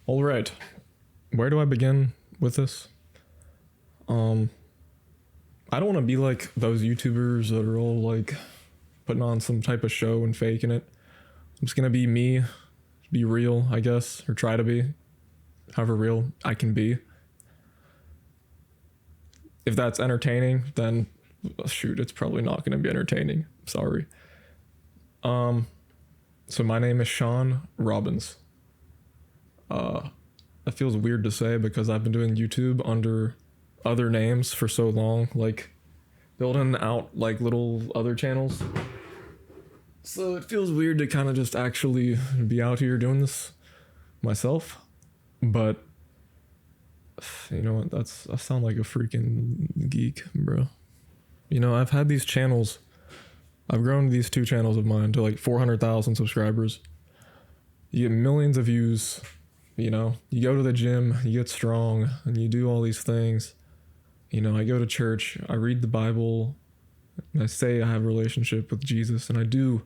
All right. Where do I begin with this? I don't want to be like those YouTubers that are all like putting on some type of show and faking it. I'm just gonna be me, be real, I guess, or try to be, however real I can be. If that's entertaining, then shoot, it's probably not gonna be entertaining. Sorry. So my name is Sean Robbins. That feels weird to say because I've been doing YouTube under other names for so long, like building out like little other channels. So it feels weird to kind of just actually be out here doing this myself. But you know what? I sound like a freaking geek, bro. You know, I've had these channels. I've grown these two channels of mine to like 400,000 subscribers. You get millions of views. You know, you go to the gym, you get strong, and you do all these things. You know, I go to church, I read the Bible, and I say I have a relationship with Jesus, and I do.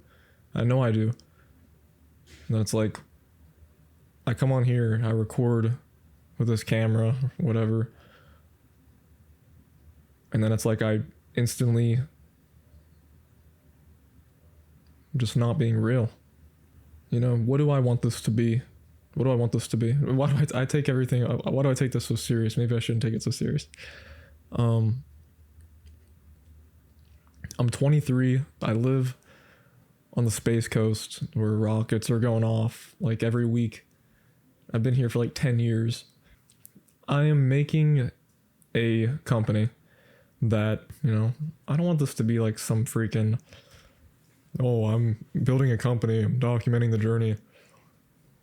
I know I do. And it's like, I come on here, I record with this camera, whatever. And then it's like I instantly just not being real. You know, what do I want this to be? What do I want this to be? Why do I take everything? Why do I take this so serious? Maybe I shouldn't take it so serious. I'm 23. I live on the Space Coast where rockets are going off like every week. I've been here for like 10 years. I am making a company that, you know, I don't want this to be like some freaking, oh, I'm building a company, I'm documenting the journey,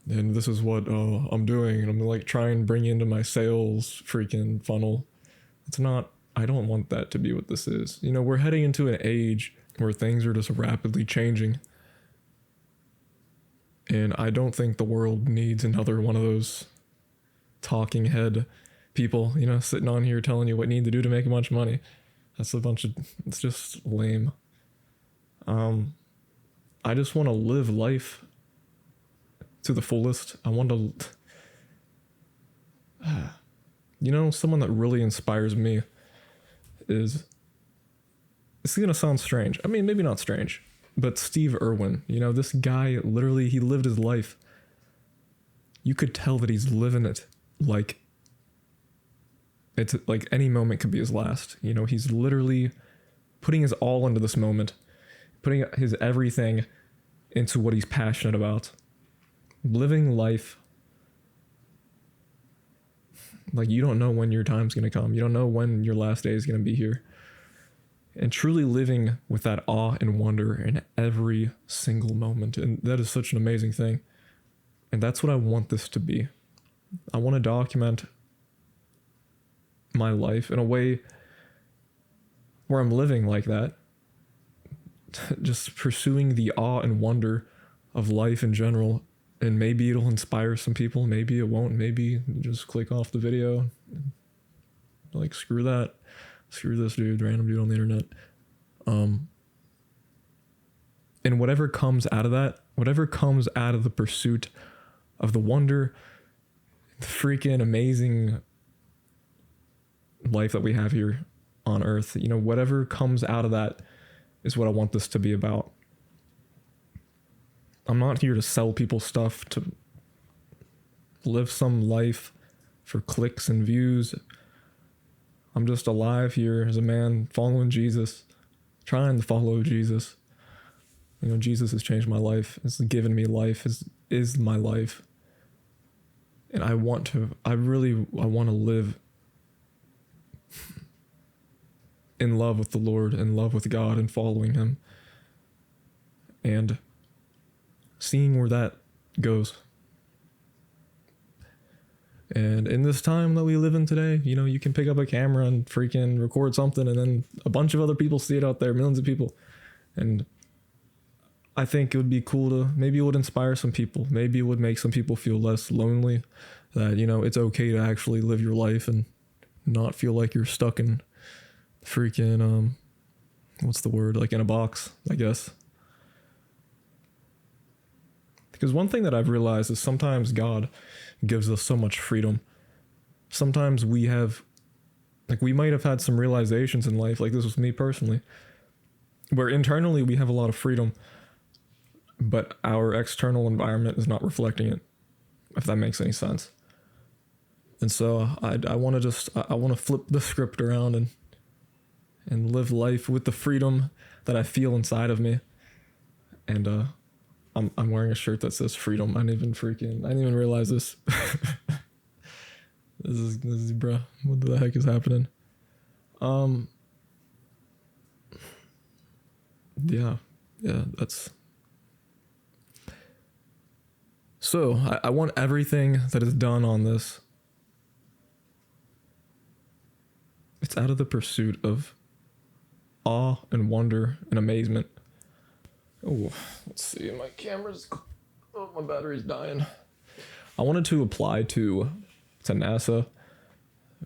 and this is what I'm doing, and I'm like trying to bring into my sales freaking funnel. It's not, I don't want that to be what this is. You know, we're heading into an age where things are just rapidly changing. And I don't think the world needs another one of those talking head people, you know, sitting on here telling you what you need to do to make a bunch of money. That's it's just lame. I just want to live life to the fullest. I want to, you know, someone that really inspires me is, it's going to sound strange. I mean, maybe not strange, but Steve Irwin, you know, this guy literally, he lived his life. You could tell that he's living it like it's like any moment could be his last. You know, he's literally putting his all into this moment, putting his everything into what he's passionate about, living life like you don't know when your time's going to come. You don't know when your last day is going to be here. And truly living with that awe and wonder in every single moment. And that is such an amazing thing. And that's what I want this to be. I want to document my life in a way where I'm living like that. Just pursuing the awe and wonder of life in general. And maybe it'll inspire some people. Maybe it won't. Maybe just click off the video. Like, screw that. Screw this dude, random dude on the internet. And whatever comes out of that, whatever comes out of the pursuit of the wonder, the freaking amazing life that we have here on Earth, you know, whatever comes out of that is what I want this to be about. I'm not here to sell people stuff, to live some life for clicks and views. I'm just alive here as a man following Jesus, trying to follow Jesus. You know, Jesus has changed my life. Has given me life. Is my life. And I want to live in love with the Lord, in love with God, and following Him. And seeing where that goes. And in this time that we live in today, you know, you can pick up a camera and freaking record something, and then a bunch of other people see it out there, millions of people. And I think it would be cool to, maybe it would inspire some people. Maybe it would make some people feel less lonely, that, you know, it's okay to actually live your life and not feel like you're stuck in freaking, what's the word? Like in a box, I guess. Because one thing that I've realized is sometimes God gives us so much freedom. Sometimes we have, like, we might have had some realizations in life, like this was me personally, where internally we have a lot of freedom, but our external environment is not reflecting it, if that makes any sense. And so I want to flip the script around and live life with the freedom that I feel inside of me. And I'm wearing a shirt that says freedom. I didn't even realize this. This is bruh, what the heck is happening? Yeah, that's. So I want everything that is done on this. It's out of the pursuit of awe and wonder and amazement. Oh, let's see. My battery's dying. I wanted to apply to NASA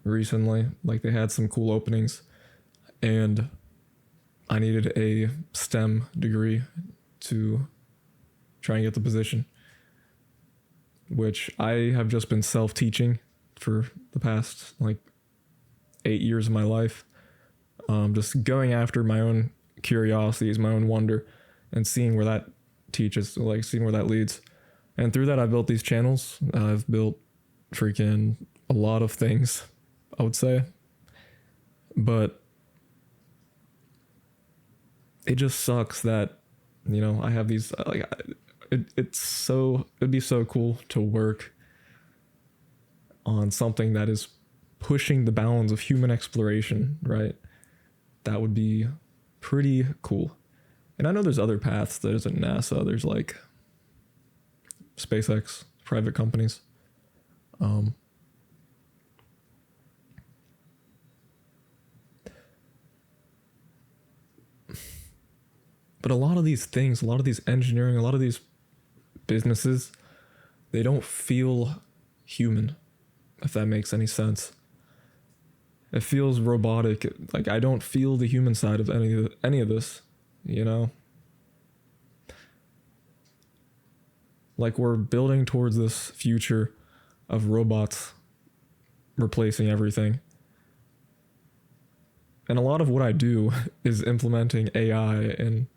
recently. Like, they had some cool openings, and I needed a STEM degree to try and get the position, which I have just been self-teaching for the past, like, 8 years of my life. Just going after my own curiosities, my own wonder, and seeing where that teaches, like seeing where that leads. And through that, I built these channels. I've built freaking a lot of things, I would say. But it just sucks that, you know, I have these, like, it'd be so cool to work on something that is pushing the bounds of human exploration, right? That would be pretty cool. And I know there's other paths. There's NASA, there's like SpaceX, private companies. But a lot of these things, a lot of these engineering, a lot of these businesses, they don't feel human, if that makes any sense. It feels robotic. Like, I don't feel the human side of any of this, you know? Like, we're building towards this future of robots replacing everything. And a lot of what I do is implementing AI in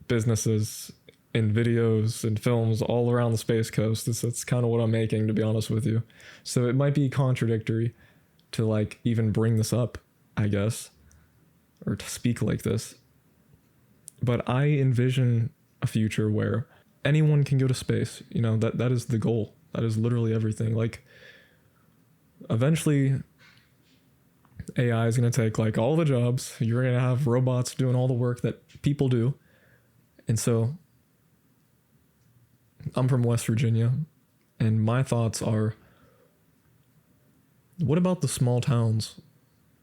businesses, in videos, and films all around the Space Coast. That's kind of what I'm making, to be honest with you. So it might be contradictory to, like, even bring this up, I guess, or to speak like this. But I envision a future where anyone can go to space. You know, that is the goal. That is literally everything. Like, eventually AI is going to take, like, all the jobs. You're going to have robots doing all the work that people do. And so I'm from West Virginia, and my thoughts are, what about the small towns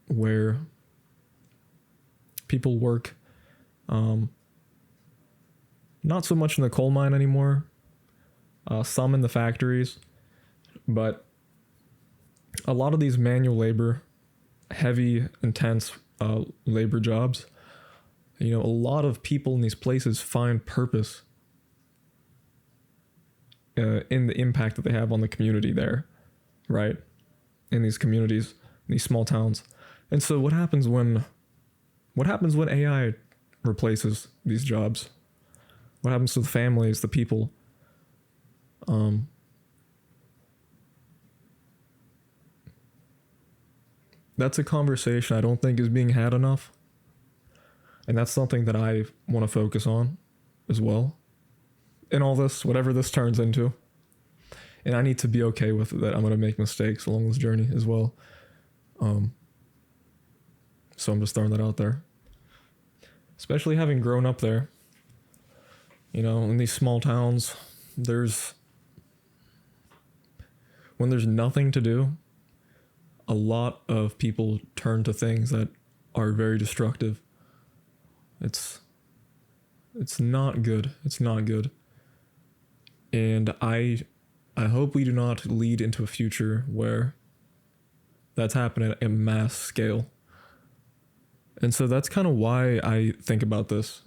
where people work, not so much in the coal mine anymore, some in the factories, but a lot of these manual labor, heavy, intense labor jobs, you know, a lot of people in these places find purpose in the impact that they have on the community there, right? In these communities, in these small towns. And so what happens when AI replaces these jobs? What happens to the families, the people? That's a conversation I don't think is being had enough. And that's something that I want to focus on as well in all this, whatever this turns into. And I need to be okay with it, that I'm going to make mistakes along this journey as well. So I'm just throwing that out there. Especially having grown up there. You know, in these small towns, when there's nothing to do, a lot of people turn to things that are very destructive. It's not good. It's not good. And I hope we do not lead into a future where that's happening at a mass scale. And so that's kind of why I think about this,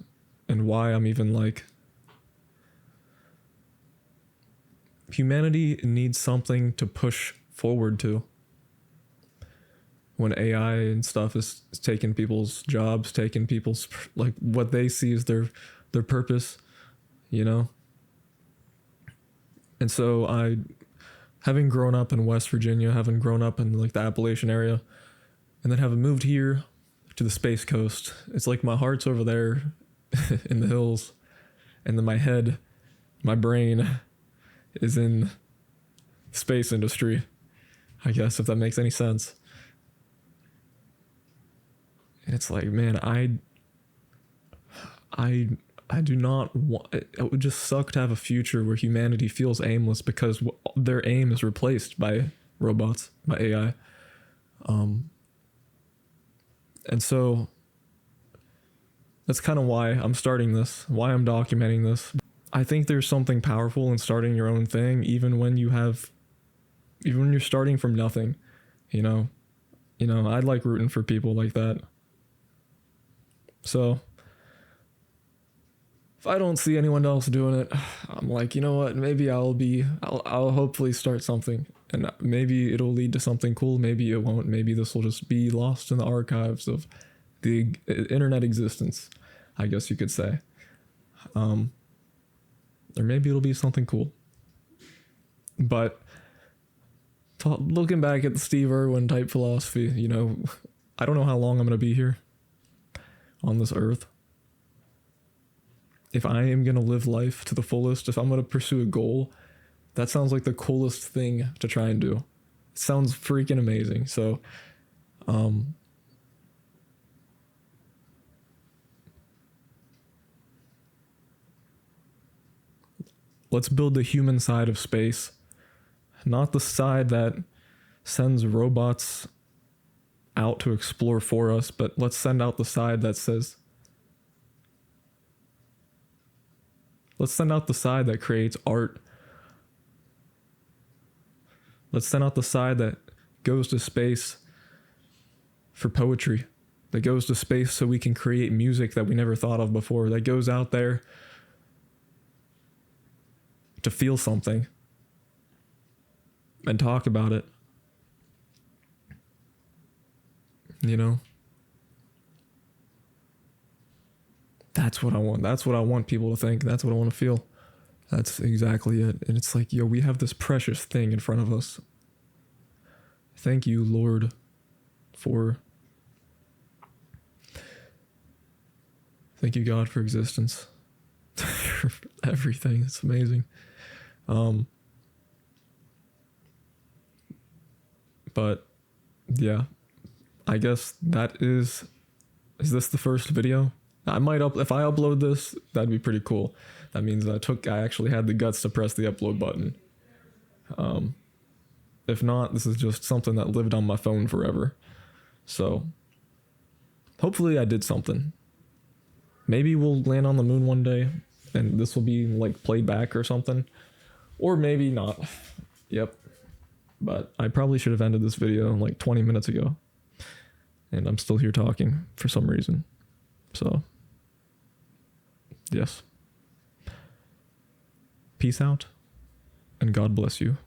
and why I'm even, like, humanity needs something to push forward to. When AI and stuff is taking people's jobs, taking people's, like, what they see as their purpose, you know? And so having grown up in West Virginia, having grown up in like the Appalachian area, and then having moved here to the Space Coast, it's like my heart's over there in the hills, and then my head, my brain is in space industry, I guess, if that makes any sense. And it's like, man, I do not want, it would just suck to have a future where humanity feels aimless because their aim is replaced by robots, by AI. And so that's kind of why I'm starting this, why I'm documenting this. I think there's something powerful in starting your own thing, even when you're starting from nothing, you know, I like rooting for people like that. So if I don't see anyone else doing it, I'm like, you know what, maybe I'll hopefully start something, and maybe it'll lead to something cool. Maybe it won't. Maybe this will just be lost in the archives of the internet existence, I guess you could say. Or maybe it'll be something cool. But looking back at the Steve Irwin type philosophy, you know, I don't know how long I'm going to be here on this earth. If I am going to live life to the fullest, if I'm going to pursue a goal, that sounds like the coolest thing to try and do. It sounds freaking amazing. So, let's build the human side of space, not the side that sends robots out to explore for us, but let's send out the side that says, let's send out the side that creates art. Let's send out the side that goes to space for poetry, that goes to space so we can create music that we never thought of before, that goes out there to feel something and talk about it. You know? That's what I want. That's what I want people to think. That's what I want to feel. That's exactly it. And it's like, yo, we have this precious thing in front of us. Thank you, Lord, thank you, God, for existence. For everything. It's amazing. But yeah, I guess that is this the first video? I might if I upload this, that'd be pretty cool. That means I actually had the guts to press the upload button. If not, this is just something that lived on my phone forever. So hopefully I did something. Maybe we'll land on the moon one day and this will be like played back or something. Or maybe not. Yep. But I probably should have ended this video like 20 minutes ago. And I'm still here talking for some reason. So, yes. Peace out, and God bless you.